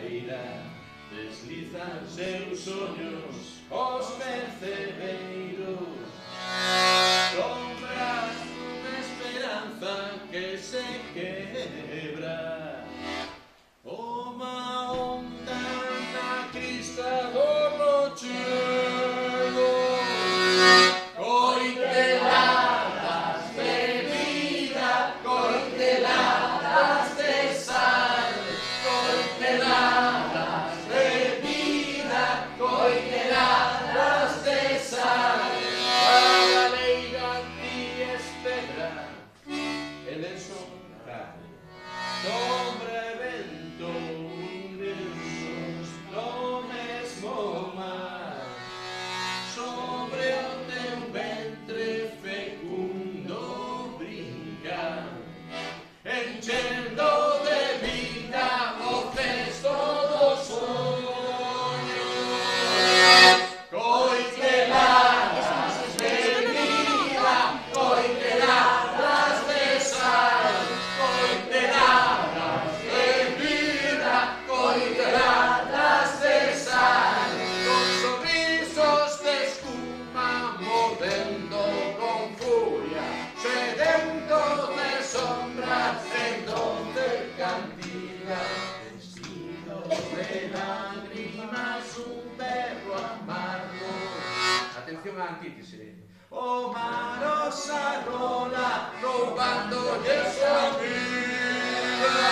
feira deslizan seus sonhos os percebeiros, sombras dunha esperanza que se quebra, uma onda na crista do rochelo, coiteladas de vida, coiteladas de sal, coiteladas de vida, coiteladas de sal. A galeira ti es pedra, el sol cae sobre vento inmensos do mesmo mar, sobre o teu ventre fecundo brinca, enchendo de vida o cesto dos sonhos. Coiteladas de vida, coiteladas de sal, coiteladas de vida, coiteladas de sal, con sorrisos de espuma mordendo con furia, sedentos de sombras en donde cantigas, vestidos de lágrimas, un perro amargo. Atención á antítese. O mar os arrola, roubándolle a súa vida.